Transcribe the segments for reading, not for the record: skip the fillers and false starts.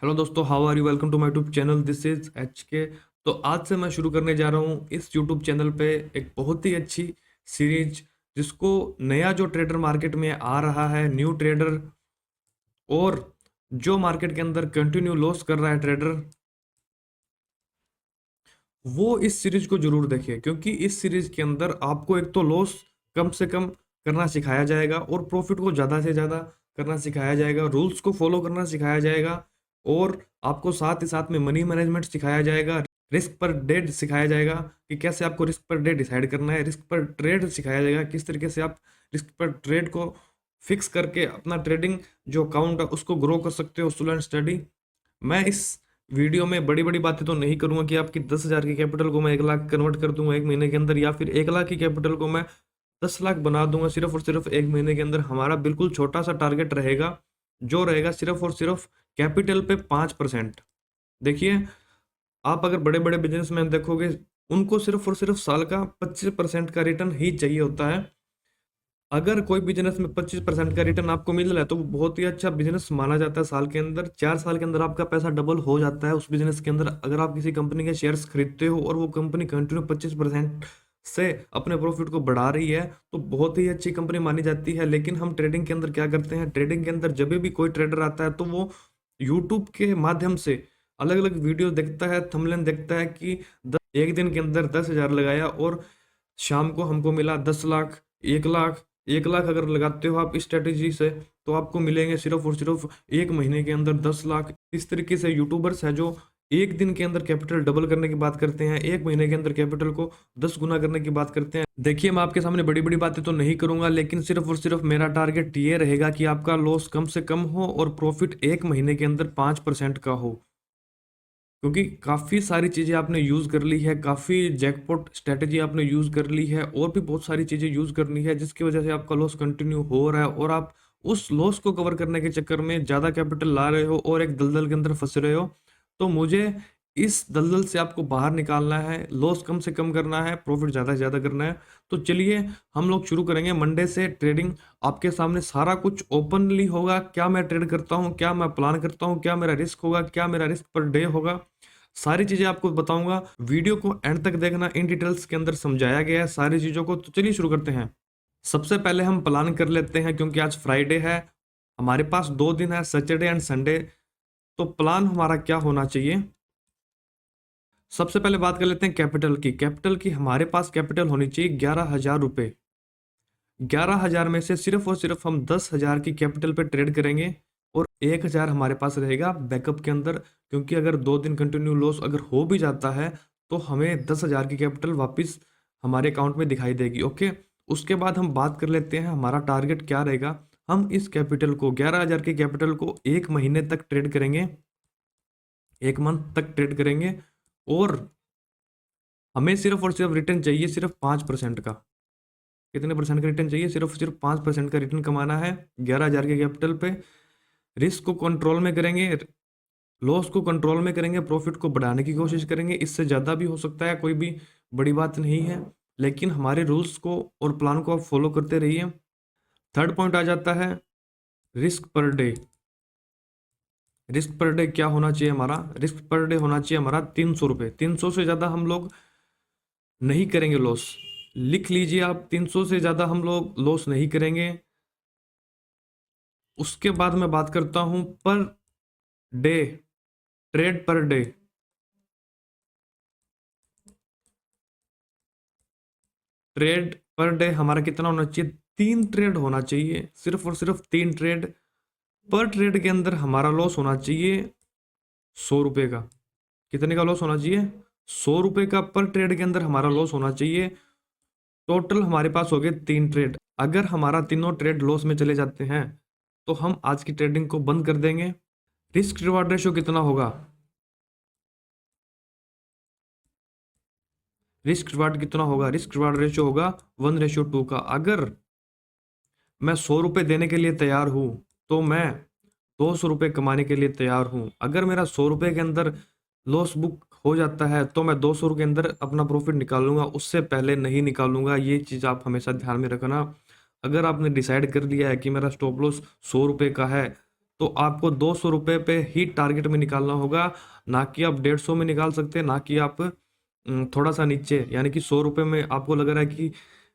Hello दोस्तों, how are you? Welcome to my YouTube channel. This is H K. तो आज से मैं शुरू करने जा रहा हूँ इस यूट्यूब चैनल पे एक बहुत ही अच्छी सीरीज, जिसको नया जो ट्रेडर मार्केट में आ रहा है, न्यू ट्रेडर, और जो मार्केट के अंदर कंटिन्यू लॉस कर रहा है ट्रेडर, वो इस सीरीज को जरूर देखिए। क्योंकि इस सीरीज के अंदर आपको एक तो लॉस कम से कम करना सिखाया जाएगा और प्रॉफिट को ज़्यादा से ज़्यादा करना सिखाया जाएगा, रूल्स को फॉलो करना सिखाया जाएगा, और आपको साथ ही साथ में मनी मैनेजमेंट सिखाया जाएगा, रिस्क पर डे सिखाया जाएगा कि कैसे आपको रिस्क पर डे डिसाइड करना है, रिस्क पर ट्रेड सिखाया जाएगा, किस तरीके से आप रिस्क पर ट्रेड को फिक्स करके अपना ट्रेडिंग जो अकाउंट है उसको ग्रो कर सकते हो। Student study. मैं इस वीडियो में बड़ी बड़ी बातें तो नहीं करूंगा कि आपकी 10,000 की कैपिटल को मैं 1 लाख कन्वर्ट कर दूंगा एक महीने के अंदर, या फिर 1 लाख की कैपिटल को मैं 10 लाख बना दूंगा सिर्फ और सिर्फ एक महीने के अंदर। हमारा बिल्कुल छोटा सा टारगेट रहेगा, जो रहेगा सिर्फ और सिर्फ कैपिटल पे 5%। देखिए, आप अगर बड़े बड़े बिजनेसमैन देखोगे, उनको सिर्फ और सिर्फ साल का 25% का रिटर्न ही चाहिए होता है। अगर कोई बिजनेस में 25% का रिटर्न आपको मिल रहा है तो वो बहुत ही अच्छा बिजनेस माना जाता है। साल के अंदर, 4 साल के अंदर आपका पैसा डबल हो जाता है उस बिजनेस के अंदर। अगर आप किसी कंपनी के शेयर्स खरीदते हो और वो कंपनी कंटिन्यू 25% से अपने प्रॉफिट को बढ़ा रही है, तो बहुत ही अच्छी कंपनी मानी जाती है। लेकिन हम ट्रेडिंग के अंदर क्या करते हैं? ट्रेडिंग के अंदर जब भी कोई ट्रेडर आता है तो वो यूट्यूब के माध्यम से अलग अलग वीडियो देखता है, थंबनेल देखता है कि एक दिन के अंदर 10,000 लगाया और शाम को हमको मिला 10 लाख, 1 लाख। 1 लाख अगर लगाते हो आप इस स्ट्रेटेजी से, तो आपको मिलेंगे सिर्फ और सिर्फ एक महीने के अंदर 10 लाख। इस तरीके से यूट्यूबर्स हैं जो एक दिन के अंदर कैपिटल डबल करने की बात करते हैं, एक महीने के अंदर कैपिटल को 10 गुना करने की बात करते हैं। देखिए, मैं आपके सामने बड़ी बड़ी बातें तो नहीं करूंगा, लेकिन सिर्फ और सिर्फ मेरा टारगेट ये रहेगा कि आपका लॉस कम से कम हो और प्रॉफिट एक महीने के अंदर 5% का हो। क्योंकि काफ़ी सारी चीज़ें आपने यूज़ कर ली है, काफ़ी जैकपॉट स्ट्रेटेजी आपने यूज़ कर ली है, और भी बहुत सारी चीज़ें यूज़ करनी है, जिसकी वजह से आपका लॉस कंटिन्यू हो रहा है और आप उस लॉस को कवर करने के चक्कर में ज़्यादा कैपिटल ला रहे हो और एक दलदल के अंदर फंस रहे हो। तो मुझे इस दलदल से आपको बाहर निकालना है, लॉस कम से कम करना है, प्रॉफिट ज़्यादा से ज़्यादा करना है। तो चलिए, हम लोग शुरू करेंगे मंडे से ट्रेडिंग। आपके सामने सारा कुछ ओपनली होगा, क्या मैं ट्रेड करता हूँ, क्या मैं प्लान करता हूँ, क्या मेरा रिस्क होगा, क्या मेरा रिस्क पर डे होगा, सारी चीजें आपको बताऊंगा। वीडियो को एंड तक देखना, इन डिटेल्स के अंदर समझाया गया है सारी चीजों को। तो चलिए शुरू करते हैं। सबसे पहले हम प्लान कर लेते हैं, क्योंकि आज फ्राइडे है, हमारे पास 2 दिन है, सैटरडे एंड संडे। तो प्लान हमारा क्या होना चाहिए? सबसे पहले बात कर लेते हैं कैपिटल की। कैपिटल की हमारे पास कैपिटल होनी चाहिए 11,000 रुपये। 11,000 में से सिर्फ और सिर्फ हम 10,000 की कैपिटल पे ट्रेड करेंगे, और 1,000 हमारे पास रहेगा बैकअप के अंदर। क्योंकि अगर 2 दिन कंटिन्यू लॉस अगर हो भी जाता है, तो हमें 10,000 की कैपिटल वापस हमारे अकाउंट में दिखाई देगी। ओके। उसके बाद हम बात कर लेते हैं हमारा टारगेट क्या रहेगा। हम इस कैपिटल को, 11,000 की कैपिटल को, एक महीने तक ट्रेड करेंगे, एक मंथ तक ट्रेड करेंगे, और हमें सिर्फ और सिर्फ रिटर्न चाहिए सिर्फ 5% का। कितने परसेंट का रिटर्न चाहिए? सिर्फ सिर्फ 5% का रिटर्न कमाना है 11,000 के कैपिटल पे। रिस्क को कंट्रोल में करेंगे, लॉस को कंट्रोल में करेंगे, प्रॉफिट को बढ़ाने की कोशिश करेंगे। इससे ज़्यादा भी हो सकता है, कोई भी बड़ी बात नहीं है, लेकिन हमारे रूल्स को और प्लान को आप फॉलो करते रहिए। थर्ड पॉइंट आ जाता है risk per day. Risk per day क्या होना चाहिए हमारा? रिस्क पर डे होना चाहिए हमारा 300 रुपये। 300 से ज़्यादा हम लोग नहीं करेंगे लॉस। लिख लीजिए आप, 300 से ज़्यादा हम लोग लॉस नहीं करेंगे। उसके बाद मैं बात करता हूं per day, trade per day. Trade per day हमारा कितना होना चाहिए? 3 ट्रेड होना चाहिए, सिर्फ और सिर्फ 3 ट्रेड। पर ट्रेड के अंदर हमारा लॉस होना चाहिए 100 रुपये का। कितने का लॉस होना चाहिए? 100 रुपये का पर ट्रेड के अंदर हमारा लॉस होना चाहिए। टोटल हमारे पास हो गए 3 ट्रेड। अगर हमारा तीनों ट्रेड लॉस में चले जाते हैं, तो हम आज की ट्रेडिंग को बंद कर देंगे। रिस्क रिवार्ड रेशो कितना होगा? रिस्क रिवार्ड कितना होगा? रिस्क रिवार्ड रेशो होगा 1:2 का। अगर मैं 100 रुपये देने के लिए तैयार हूँ, तो मैं 200 रुपये कमाने के लिए तैयार हूँ। अगर मेरा 100 रुपये के अंदर लॉस बुक हो जाता है, तो मैं 200 के अंदर अपना प्रॉफिट निकालूंगा, उससे पहले नहीं निकालूंगा। ये चीज़ आप हमेशा ध्यान में रखना। अगर आपने डिसाइड कर लिया है कि मेरा स्टॉप लॉस 100 रुपये का है, तो आपको 200 रुपये पे ही टारगेट में निकालना होगा, ना कि आप 150 में निकाल सकते हैं, ना कि आप थोड़ा सा नीचे, यानी कि 100 रुपये में आपको लग रहा है कि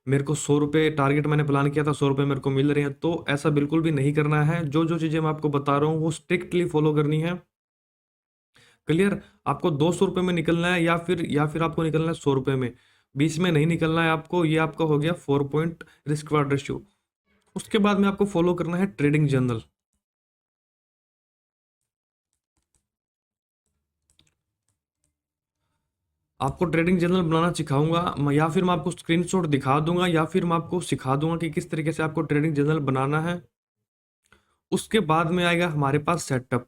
मेरे को 100 रुपये टारगेट मैंने प्लान किया था, 100 रुपये मेरे को मिल रहे हैं, तो ऐसा बिल्कुल भी नहीं करना है। जो जो चीज़ें मैं आपको बता रहा हूँ वो स्ट्रिक्टली फॉलो करनी है। क्लियर? आपको 200 रुपये में निकलना है या फिर आपको निकलना है 100 रुपये में, बीच में नहीं निकलना है आपको। ये आपका हो गया 4 पॉइंट रिस्क रिवार्ड रेशियो। उसके बाद में आपको फॉलो करना है ट्रेडिंग जर्नल। आपको ट्रेडिंग जर्नल बनाना सिखाऊंगा या फिर मैं आपको स्क्रीनशॉट दिखा दूंगा, या फिर मैं आपको सिखा दूंगा कि किस तरीके से आपको ट्रेडिंग जर्नल बनाना है। उसके बाद में आएगा हमारे पास सेटअप।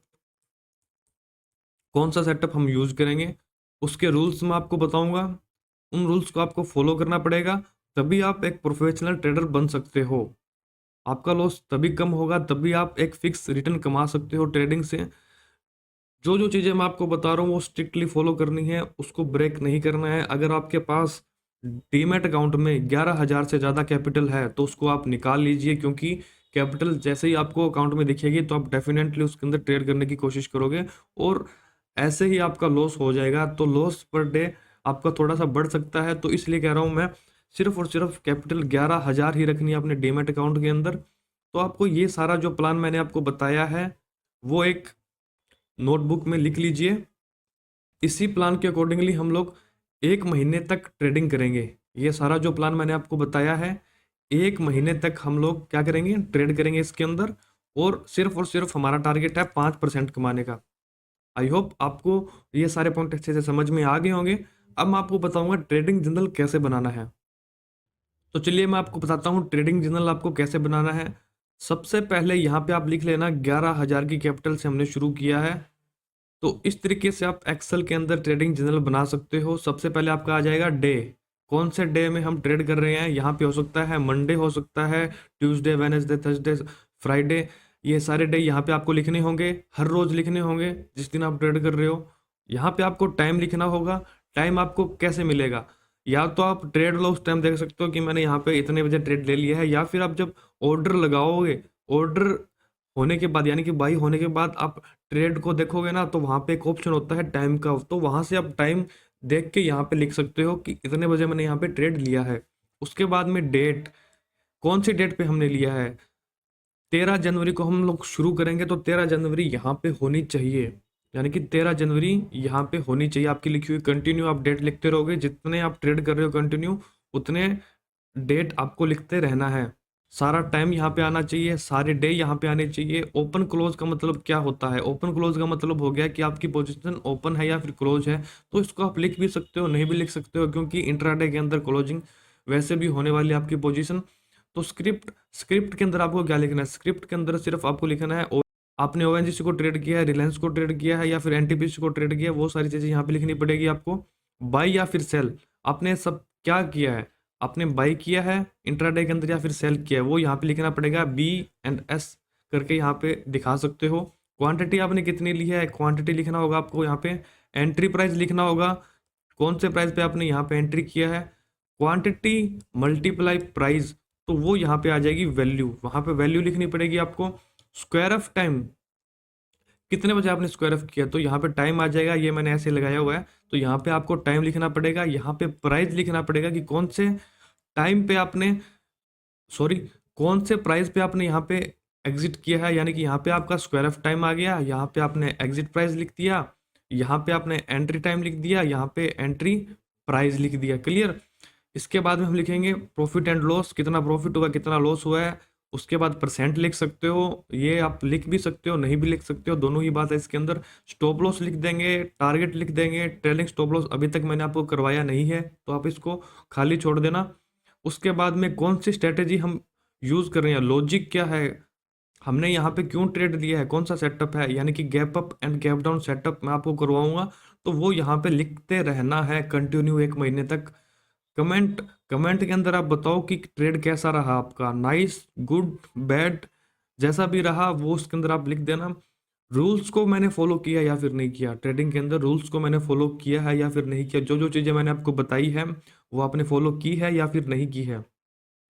कौन सा सेटअप हम यूज करेंगे, उसके रूल्स मैं आपको बताऊंगा। उन रूल्स को आपको फॉलो करना पड़ेगा, तभी आप एक प्रोफेशनल ट्रेडर बन सकते हो। आपका लॉस तभी कम होगा, तभी आप एक फिक्स रिटर्न कमा सकते हो ट्रेडिंग से। जो जो चीज़ें मैं आपको बता रहा हूँ वो स्ट्रिक्टली फॉलो करनी है, उसको ब्रेक नहीं करना है। अगर आपके पास डीमैट अकाउंट में 11,000 से ज़्यादा कैपिटल है तो उसको आप निकाल लीजिए, क्योंकि कैपिटल जैसे ही आपको अकाउंट में दिखेगी तो आप डेफिनेटली उसके अंदर ट्रेड करने की कोशिश करोगे, और ऐसे ही आपका लॉस हो जाएगा। तो लॉस पर डे आपका थोड़ा सा बढ़ सकता है, तो इसलिए कह रहा हूँ मैं, सिर्फ और सिर्फ कैपिटल 11,000 ही रखनी है अपने डीमैट अकाउंट के अंदर। तो आपको ये सारा जो प्लान मैंने आपको बताया है वो एक नोटबुक में लिख लीजिए। इसी प्लान के अकॉर्डिंगली हम लोग 1 महीने तक ट्रेडिंग करेंगे। ये सारा जो प्लान मैंने आपको बताया है, 1 महीने तक हम लोग क्या करेंगे, ट्रेड करेंगे इसके अंदर, और सिर्फ हमारा टारगेट है 5% कमाने का। आई होप आपको ये सारे पॉइंट अच्छे से समझ में आ गए होंगे। अब मैं आपको बताऊंगा ट्रेडिंग जर्नल कैसे बनाना है। तो चलिए मैं आपको बताता हूँ ट्रेडिंग जर्नल आपको कैसे बनाना है। सबसे पहले यहाँ पे आप लिख लेना 11,000 की कैपिटल से हमने शुरू किया है। तो इस तरीके से आप एक्सेल के अंदर ट्रेडिंग जर्नल बना सकते हो। सबसे पहले आपका आ जाएगा डे, कौन से डे में हम ट्रेड कर रहे हैं। यहाँ पे हो सकता है मंडे, हो सकता है ट्यूसडे, वेनेसडे, थर्सडे, फ्राइडे। ये सारे डे यहाँ पे आपको लिखने होंगे, हर रोज लिखने होंगे जिस दिन आप ट्रेड कर रहे हो। यहाँ पे आपको टाइम लिखना होगा। टाइम आपको कैसे मिलेगा, या तो आप ट्रेड लो उस टाइम देख सकते हो कि मैंने यहाँ पे इतने बजे ट्रेड ले लिया है, या फिर आप जब ऑर्डर लगाओगे, ऑर्डर होने के बाद यानी कि बाई होने के बाद आप ट्रेड को देखोगे ना, तो वहां पे एक ऑप्शन होता है टाइम का, तो वहां से आप टाइम देख के यहाँ पे लिख सकते हो कि इतने बजे मैंने यहाँ पे ट्रेड लिया है। उसके बाद में डेट, कौन सी डेट पे हमने लिया है। 13 जनवरी को हम लोग शुरू करेंगे, तो 13 जनवरी यहाँ पे होनी चाहिए, यानी कि 13 जनवरी यहाँ पे होनी चाहिए आपकी लिखी हुई। कंटिन्यू आप डेट लिखते रहोगे, जितने आप ट्रेड कर रहे हो कंटिन्यू, उतने डेट आपको लिखते रहना है। सारा टाइम यहाँ पे आना चाहिए, सारे डे यहाँ पे आने चाहिए। ओपन क्लोज का मतलब क्या होता है, ओपन क्लोज का मतलब हो गया कि आपकी पोजीशन ओपन है या फिर क्लोज है। तो इसको आप लिख भी सकते हो, नहीं भी लिख सकते हो, क्योंकि इंट्राडे के अंदर क्लोजिंग वैसे भी होने वाली है आपकी पोजीशन। तो स्क्रिप्ट, स्क्रिप्ट के अंदर आपको क्या लिखना है, स्क्रिप्ट के अंदर सिर्फ आपको लिखना है आपने ओएनजीसी को ट्रेड किया है, रिलायंस को ट्रेड किया है, या फिर एनटीपीसी को ट्रेड किया है, वो सारी चीजें यहाँ पे लिखनी पड़ेगी आपको। बाई या फिर सेल, आपने सब क्या किया है, आपने बाई किया है इंट्राडे के अंदर या फिर सेल किया है, वो यहाँ पे लिखना पड़ेगा। B&S करके यहाँ पे दिखा सकते हो। क्वांटिटी आपने कितनी ली है, क्वांटिटी लिखना होगा आपको यहाँ पे। एंट्री प्राइस लिखना होगा, कौन से प्राइस पे आपने यहाँ पे एंट्री किया है। क्वांटिटी मल्टीप्लाई प्राइस, तो वो यहाँ पे आ जाएगी वैल्यू, वहां पे वैल्यू लिखनी पड़ेगी आपको। स्क्वायर ऑफ टाइम, कितने बजे आपने स्क्वायर ऑफ किया, तो यहाँ पे टाइम आ जाएगा, ये मैंने ऐसे लगाया हुआ है, तो यहाँ पे आपको टाइम लिखना पड़ेगा। यहाँ पे प्राइस लिखना पड़ेगा कि कौन से टाइम पे आपने, सॉरी, कौन से प्राइस पे आपने यहाँ पे एग्जिट किया है, यानी कि यहाँ पे आपका स्क्वायर ऑफ टाइम आ गया, यहाँ पे आपने एग्जिट प्राइस लिख दिया, यहाँ पे आपने एंट्री टाइम लिख दिया, यहाँ पे एंट्री प्राइस लिख दिया। क्लियर? इसके बाद में हम लिखेंगे प्रॉफिट एंड लॉस, कितना प्रॉफिट हुआ कितना लॉस हुआ है। उसके बाद परसेंट लिख सकते हो, ये आप लिख भी सकते हो, नहीं भी लिख सकते हो, दोनों ही बात है इसके अंदर। स्टॉप लॉस लिख देंगे, टारगेट लिख देंगे। ट्रेलिंग स्टॉप लॉस अभी तक मैंने आपको करवाया नहीं है, तो आप इसको खाली छोड़ देना। उसके बाद में कौन सी स्ट्रेटेजी हम यूज कर रहे हैं, लॉजिक क्या है, हमने यहाँ पे क्यों ट्रेड लिया है, कौन सा सेटअप है, यानी कि gap up and gap down setup मैं आपको करवाऊंगा, तो वो यहाँ पे लिखते रहना है कंटिन्यू 1 महीने तक। कमेंट, कमेंट के अंदर आप बताओ कि ट्रेड कैसा रहा आपका, नाइस, गुड, बैड, जैसा भी रहा वो उसके अंदर आप लिख देना। रूल्स को मैंने फॉलो किया या फिर नहीं किया, ट्रेडिंग के अंदर रूल्स को मैंने फॉलो किया है या फिर नहीं किया, जो जो चीज़ें मैंने आपको बताई है वो आपने फॉलो की है या फिर नहीं की है।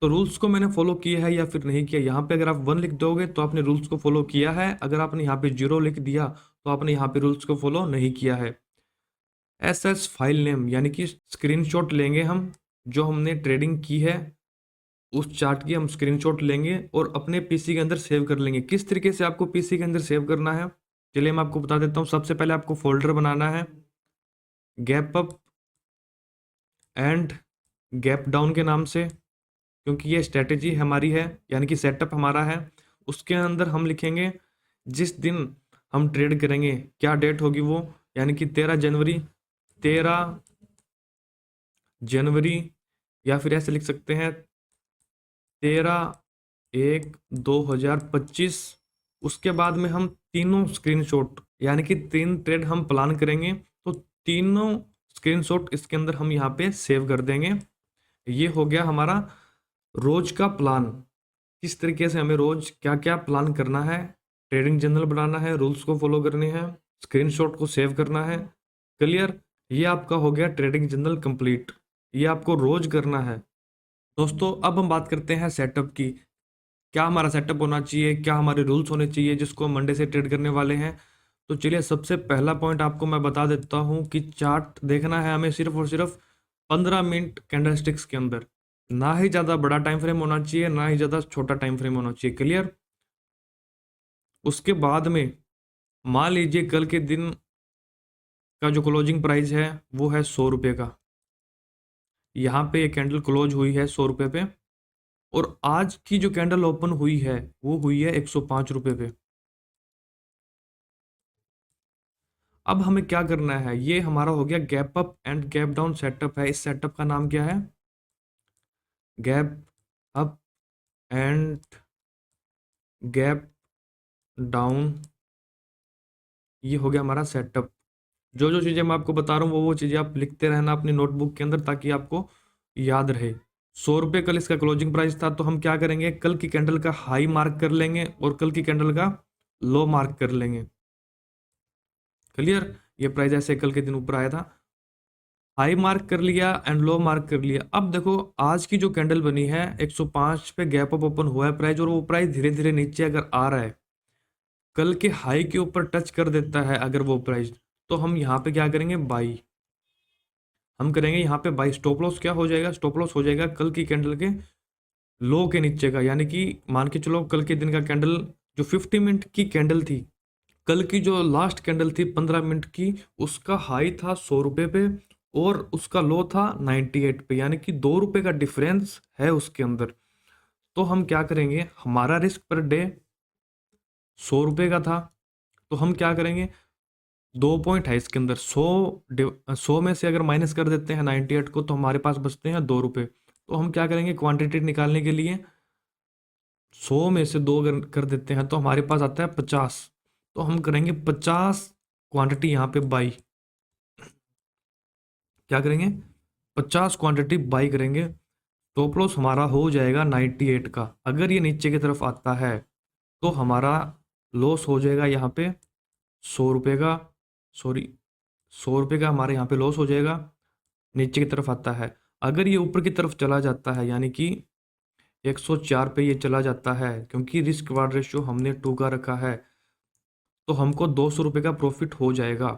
तो रूल्स को मैंने फॉलो किया है या फिर नहीं किया, यहाँ पे अगर आप 1 लिख दोगे तो आपने रूल्स को फॉलो किया है, अगर आपने यहाँ पे 0 लिख दिया तो आपने यहाँ पे रूल्स को फॉलो नहीं किया है। एस फाइल नेम यानी कि स्क्रीनशॉट लेंगे हम, जो हमने ट्रेडिंग की है उस चार्ट की हम स्क्रीनशॉट लेंगे और अपने पीसी के अंदर सेव कर लेंगे। किस तरीके से आपको पीसी के अंदर सेव करना है, चलिए मैं आपको बता देता हूँ। सबसे पहले आपको फोल्डर बनाना है gap up and gap down के नाम से, क्योंकि ये स्ट्रेटेजी हमारी है यानी कि सेटअप हमारा है। उसके अंदर हम लिखेंगे जिस दिन हम ट्रेड करेंगे, क्या डेट होगी वो, यानी कि 13 जनवरी या फिर ऐसे लिख सकते हैं 13/1/2025। उसके बाद में हम तीनों स्क्रीनशॉट यानी कि 3 ट्रेड हम प्लान करेंगे, तो तीनों स्क्रीनशॉट इसके अंदर हम यहाँ पे सेव कर देंगे। ये हो गया हमारा रोज का प्लान, किस तरीके से हमें रोज क्या क्या प्लान करना है, ट्रेडिंग जर्नल बनाना है, रूल्स को फॉलो करने हैं, स्क्रीनशॉट को सेव करना है। क्लियर, ये आपका हो गया ट्रेडिंग जर्नल कंप्लीट, ये आपको रोज करना है। दोस्तों अब हम बात करते हैं सेटअप की, क्या हमारा सेटअप होना चाहिए, क्या हमारे रूल्स होने चाहिए जिसको हम मंडे से ट्रेड करने वाले हैं। तो चलिए सबसे पहला पॉइंट आपको मैं बता देता हूं कि चार्ट देखना है हमें सिर्फ और सिर्फ 15 मिनट कैंडलस्टिक्स के अंदर, ना ही ज़्यादा बड़ा टाइम फ्रेम होना चाहिए, ना ही ज़्यादा छोटा टाइम फ्रेम होना चाहिए। क्लियर, उसके बाद में मान लीजिए कल के दिन का जो क्लोजिंग प्राइस है वो है 100 रुपये का, यहाँ पे ये कैंडल क्लोज हुई है 100 रुपये पे, और आज की जो कैंडल ओपन हुई है वो हुई है 105 रुपये पे। अब हमें क्या करना है, ये हमारा हो गया gap up and gap down setup है। इस सेटअप का नाम क्या है, gap up and gap down, ये हो गया हमारा सेटअप। जो जो चीज़ें मैं आपको बता रहा हूँ वो चीज़ें आप लिखते रहना अपनी नोटबुक के अंदर ताकि आपको याद रहे। 100 रुपये कल इसका क्लोजिंग प्राइस था, तो हम क्या करेंगे, कल की कैंडल का हाई मार्क कर लेंगे और कल की कैंडल का लो मार्क कर लेंगे। क्लियर, ये प्राइस ऐसे कल के दिन ऊपर आया था, हाई मार्क कर लिया एंड लो मार्क कर लिया। अब देखो आज की जो कैंडल बनी है 105 पे गैप अप ओपन हुआ है प्राइस, और वो प्राइस धीरे धीरे नीचे अगर आ रहा है, कल के हाई के ऊपर टच कर देता है अगर वो प्राइस, तो हम यहाँ पे क्या करेंगे, बाई हम करेंगे। यहाँ पे बाई स्टॉप लॉस क्या हो जाएगा, स्टॉप लॉस हो जाएगा कल की कैंडल के लो के नीचे का, यानी कि मान के चलो कल के दिन का कैंडल जो 50 मिनट की कैंडल थी, कल की जो लास्ट कैंडल थी 15 मिनट की, उसका हाई था 100 रुपये पे और उसका लो था 98 पे, यानी कि 2 रुपये का डिफरेंस है उसके अंदर। तो हम क्या करेंगे, हमारा रिस्क पर डे 100 रुपये का था, तो हम क्या करेंगे, 2 पॉइंट है इसके अंदर, 100 में से अगर माइनस कर देते हैं 98 को तो हमारे पास बचते हैं 2 रुपये। तो हम क्या करेंगे, क्वांटिटी निकालने के लिए 100 में से 2 कर देते हैं तो हमारे पास आता है 50, तो हम करेंगे 50 क्वांटिटी यहाँ पे बाई, क्या करेंगे 50 क्वांटिटी बाई करेंगे। स्टॉप लॉस हमारा हो जाएगा 98 का, अगर ये नीचे की तरफ आता है तो हमारा लॉस हो जाएगा यहाँ पे 100 रुपये का, सॉरी 100 रुपये का हमारे यहाँ पे लॉस हो जाएगा, नीचे की तरफ आता है। अगर ये ऊपर की तरफ चला जाता है यानी कि 104 पे ये चला जाता है, क्योंकि रिस्क रिवार्ड रेशियो हमने 2 का रखा है, तो हमको 200 रुपये का प्रॉफिट हो जाएगा।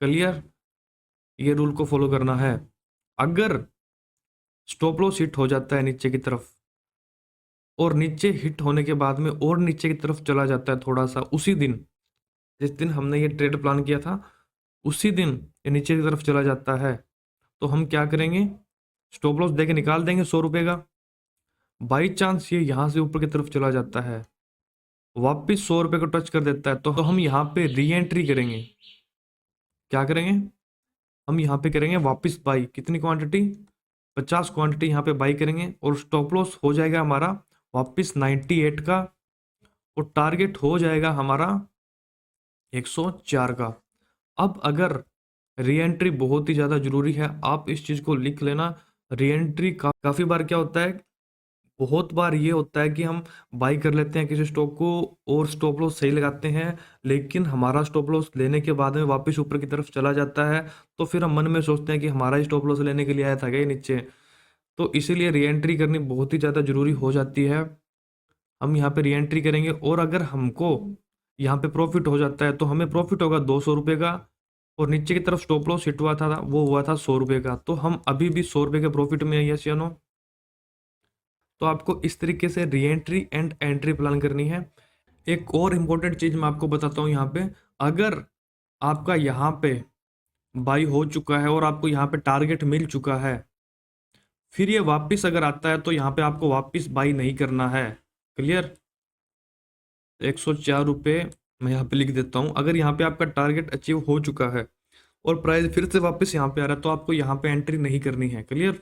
क्लियर, ये रूल को फॉलो करना है। अगर स्टॉप लॉस हिट हो जाता है नीचे की तरफ, और नीचे हिट होने के बाद में और नीचे की तरफ चला जाता है थोड़ा सा, उसी दिन जिस दिन हमने ये ट्रेड प्लान किया था उसी दिन ये नीचे की तरफ चला जाता है, तो हम क्या करेंगे, स्टॉप लॉस देके निकाल देंगे 100 रुपये का। बाई चांस ये यहाँ से ऊपर की तरफ चला जाता है, वापिस 100 रुपये को टच कर देता है, तो हम यहाँ पे री एंट्री करेंगे। क्या करेंगे, हम यहाँ पे करेंगे वापस बाई, कितनी क्वांटिटी, 50 क्वांटिटी यहाँ पे बाई करेंगे, और स्टॉप लॉस हो जाएगा हमारा वापस 98 का, और टारगेट हो जाएगा हमारा 104 का। अब अगर री एंट्री बहुत ही ज़्यादा जरूरी है, आप इस चीज़ को लिख लेना। री एंट्री काफ़ी बार क्या होता है, बहुत बार ये होता है कि हम बाई कर लेते हैं किसी स्टॉक को और स्टॉप लॉस सही लगाते हैं, लेकिन हमारा स्टॉप लॉस लेने के बाद में वापस ऊपर की तरफ चला जाता है, तो फिर हम मन में सोचते हैं कि हमारा ही स्टॉप लॉस लेने के लिए आया था क्या ये नीचे, तो इसीलिए री एंट्री करनी बहुत ही ज़्यादा ज़रूरी हो जाती है। हम यहाँ पे री एंट्री करेंगे और अगर हमको यहाँ पे प्रॉफिट हो जाता है तो हमें प्रॉफिट होगा 200 रुपये का, और नीचे की तरफ स्टॉप लॉस हिट हुआ था वो हुआ था 100 रुपये का। तो हम अभी भी 100 रुपये के प्रॉफिट में है, यस या नो। तो आपको इस तरीके से re entry and entry plan करनी है। एक और इम्पोर्टेंट चीज़ मैं आपको बताता हूँ यहाँ पे, अगर आपका यहाँ पे बाई हो चुका है और आपको यहाँ पे टारगेट मिल चुका है, फिर ये वापस अगर आता है तो यहाँ पे आपको वापस बाई नहीं करना है। क्लियर? 104 रुपये मैं यहाँ पे लिख देता हूँ। अगर यहाँ पे आपका टारगेट अचीव हो चुका है और प्राइस फिर से वापस यहाँ पे आ रहा है तो आपको यहाँ पे एंट्री नहीं करनी है। क्लियर?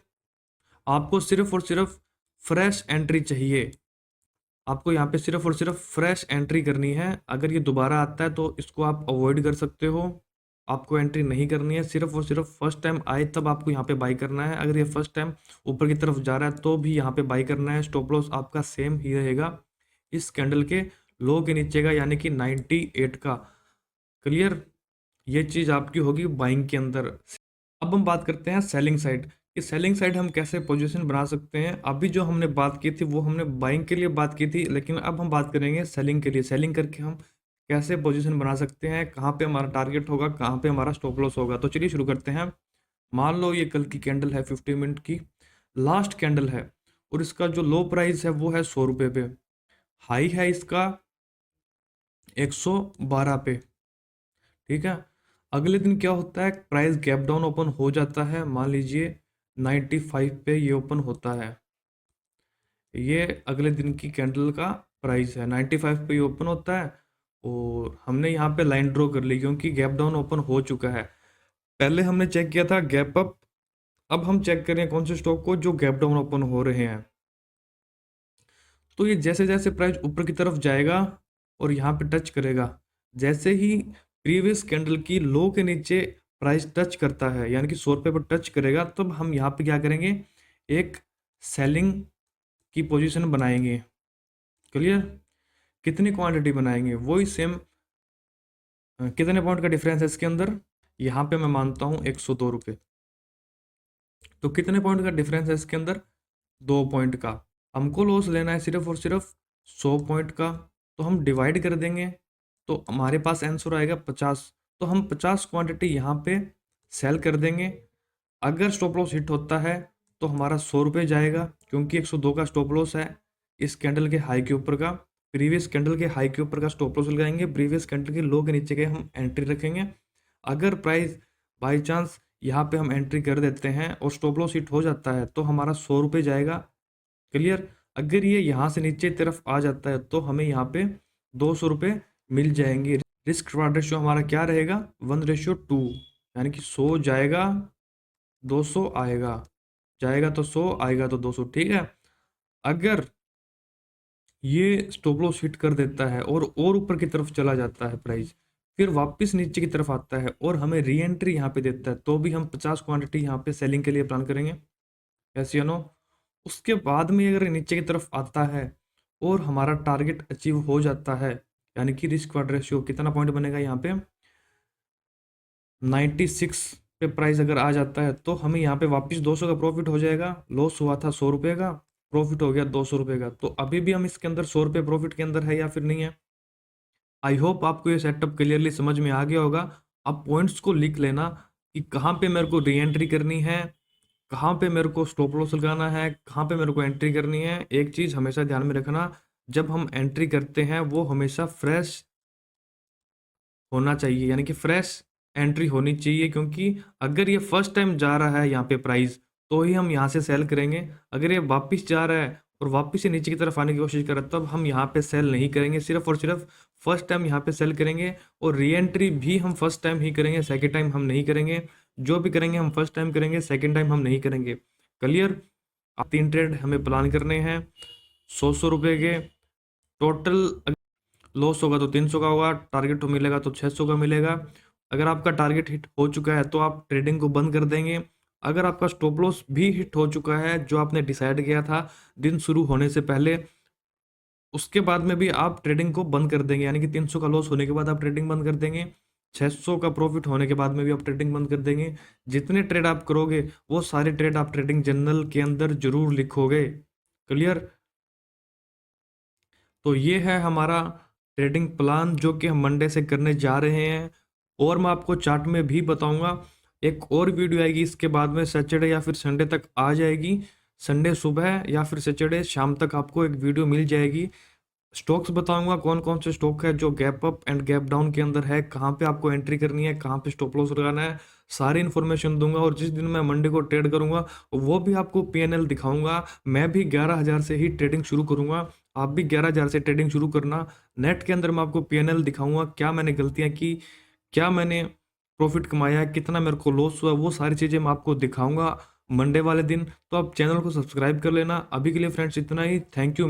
आपको सिर्फ और सिर्फ फ्रेश एंट्री चाहिए। आपको यहाँ पे सिर्फ और सिर्फ फ्रेश एंट्री करनी है। अगर ये दोबारा आता है तो इसको आप अवॉइड कर सकते हो, आपको एंट्री नहीं करनी है। सिर्फ और सिर्फ फर्स्ट टाइम आए तब आपको यहाँ पे बाई करना है। अगर ये फर्स्ट टाइम ऊपर की तरफ जा रहा है तो भी यहाँ पे बाई करना है। स्टॉप लॉस आपका सेम ही रहेगा, इस कैंडल के लो के नीचे का, यानी कि 98 का। क्लियर? ये चीज़ आपकी होगी बाइंग के अंदर। अब हम बात करते हैं सेलिंग साइड, कि सेलिंग साइड हम कैसे पोजीशन बना सकते हैं। अभी जो हमने बात की थी वो हमने बाइंग के लिए बात की थी, लेकिन अब हम बात करेंगे सेलिंग के लिए। सेलिंग करके हम कैसे पोजीशन बना सकते हैं, कहाँ पे हमारा टारगेट होगा, कहाँ पे हमारा स्टॉप लॉस होगा। तो चलिए शुरू करते हैं। मान लो ये कल की कैंडल है, 50 मिनट की लास्ट कैंडल है, और इसका जो लो प्राइस है वो है 100 रुपये पे, हाई है इसका 112 पे। ठीक है? अगले दिन क्या होता है, प्राइस गैप डाउन ओपन हो जाता है। मान लीजिए 95 पे ये ओपन होता है। ये अगले दिन की कैंडल का प्राइस है, 95 पे ये ओपन होता है, और हमने यहाँ पे लाइन ड्रॉ कर ली क्योंकि गैप डाउन ओपन हो चुका है। पहले हमने चेक किया था गैप अप, अब हम चेक करें कौन से स्टॉक को जो गैप डाउन ओपन हो रहे हैं। तो ये जैसे जैसे प्राइस ऊपर की तरफ जाएगा और यहाँ पे टच करेगा, जैसे ही प्रीवियस कैंडल की लो के नीचे प्राइस टच करता है, यानी कि 100 रुपये पर टच करेगा, तब हम यहाँ पे क्या करेंगे, एक सेलिंग की पोजीशन बनाएंगे। क्लियर? कितनी क्वांटिटी बनाएंगे, वही सेम। कितने पॉइंट का डिफरेंस है इसके अंदर, यहाँ पे मैं मानता हूँ 102 रुपये। तो कितने पॉइंट का डिफरेंस है इसके अंदर, 2 पॉइंट का। हमको लॉस लेना है सिर्फ और सिर्फ 100 पॉइंट का, तो हम डिवाइड कर देंगे तो हमारे पास आंसर आएगा 50। तो हम 50 क्वांटिटी यहाँ पे सेल कर देंगे। अगर स्टॉप लॉस हिट होता है तो हमारा 100 रुपये जाएगा, क्योंकि 102 का स्टॉप लॉस है इस कैंडल के हाई के ऊपर का। प्रीवियस कैंडल के हाई के ऊपर का स्टॉप लॉस लगाएंगे, प्रीवियस कैंडल के लो के नीचे के हम एंट्री रखेंगे। अगर प्राइस बाई चांस यहाँ पे हम एंट्री कर देते हैं और स्टॉप लॉस हिट हो जाता है तो हमारा 100 रुपये जाएगा। क्लियर? अगर ये यहाँ से नीचे तरफ आ जाता है तो हमें यहाँ पे 200 रुपये मिल जाएंगे। रिस्क रिवार्ड रेशियो हमारा क्या रहेगा, 1:2, यानी कि 100 जाएगा 200 आएगा, जाएगा तो 100 आएगा तो 200। ठीक है? अगर ये स्टॉप लॉस हिट कर देता है और ऊपर की तरफ चला जाता है प्राइस, फिर वापस नीचे की तरफ आता है और हमें री एंट्री यहाँ पे देता है, तो भी हम 50 क्वांटिटी यहाँ पे सेलिंग के लिए प्लान करेंगे। ऐसे नो। उसके बाद में अगर नीचे की तरफ आता है और हमारा टारगेट अचीव हो जाता है, यानी कि रिस्क रिवार्ड रेशियो कितना पॉइंट बनेगा यहाँ पे, 96 पे प्राइस अगर आ जाता है, तो हमें यहाँ पे वापस 200 का प्रॉफिट हो जाएगा। लॉस हुआ था 100 रुपये का, प्रॉफिट हो गया 200 रुपये का। तो अभी भी हम इसके अंदर 100 रुपये प्रॉफिट के अंदर है या फिर नहीं है। आई होप आपको ये सेटअप क्लियरली समझ में आ गया होगा। अब पॉइंट्स को लिख लेना कि कहाँ पे मेरे को री एंट्री करनी है, कहाँ पे मेरे को स्टॉप लॉस लगाना है, कहाँ पे मेरे को एंट्री करनी है। एक चीज़ हमेशा ध्यान में रखना, जब हम एंट्री करते हैं वो हमेशा फ्रेश होना चाहिए, यानी कि फ्रेश एंट्री होनी चाहिए। क्योंकि अगर ये फर्स्ट टाइम जा रहा है यहाँ पे प्राइस, तो ही हम यहाँ से सेल करेंगे। अगर ये वापस जा रहा है और वापस से नीचे की तरफ आने की कोशिश कर रहा है, तब हम यहाँ पे सेल नहीं करेंगे। सिर्फ और सिर्फ फर्स्ट टाइम यहाँ पे सेल करेंगे, और री एंट्री भी हम फर्स्ट टाइम ही करेंगे, सेकेंड टाइम हम नहीं करेंगे। जो भी करेंगे हम फर्स्ट टाइम करेंगे, सेकेंड टाइम हम नहीं करेंगे। क्लियर? 3 ट्रेड हमें प्लान करने हैं, 100 रुपये के टोटल। लॉस होगा तो 300 का होगा, टारगेट तो मिलेगा तो 600 का मिलेगा। अगर आपका टारगेट हिट हो चुका है तो आप ट्रेडिंग को बंद कर देंगे। अगर आपका स्टॉप लॉस भी हिट हो चुका है, जो आपने डिसाइड किया था दिन शुरू होने से पहले, उसके बाद में भी आप ट्रेडिंग को बंद कर देंगे, यानी कि 300 का लॉस होने के बाद आप ट्रेडिंग बंद कर देंगे। 600 का प्रॉफिट होने के बाद में भी आप ट्रेडिंग बंद कर देंगे। जितने ट्रेड आप करोगे वो सारे ट्रेड आप ट्रेडिंग जर्नल के अंदर जरूर लिखोगे। क्लियर? तो ये है हमारा ट्रेडिंग प्लान जो कि हम मंडे से करने जा रहे हैं। और मैं आपको चार्ट में भी बताऊंगा। एक और वीडियो आएगी इसके बाद में, सैटरडे या फिर संडे तक आ जाएगी। संडे सुबह या फिर सैटरडे शाम तक आपको एक वीडियो मिल जाएगी। स्टॉक्स बताऊंगा कौन कौन से स्टॉक है जो gap up and gap down के अंदर है, कहाँ पे आपको एंट्री करनी है, कहाँ पे स्टॉप लॉस लगाना है, सारी इन्फॉर्मेशन दूंगा। और जिस दिन मैं मंडे को ट्रेड करूंगा वो भी आपको पीएनएल दिखाऊंगा। मैं भी 11,000 से ही ट्रेडिंग शुरू करूंगा, आप भी 11,000 से ट्रेडिंग शुरू करना। नेट के अंदर मैं आपको पीएनएल दिखाऊंगा, क्या मैंने गलतियां की, क्या मैंने प्रॉफिट कमाया, कितना मेरे को लॉस हुआ, वो सारी चीज़ें मैं आपको दिखाऊंगा मंडे वाले दिन। तो आप चैनल को सब्सक्राइब कर लेना। अभी के लिए फ्रेंड्स इतना ही, थैंक यू।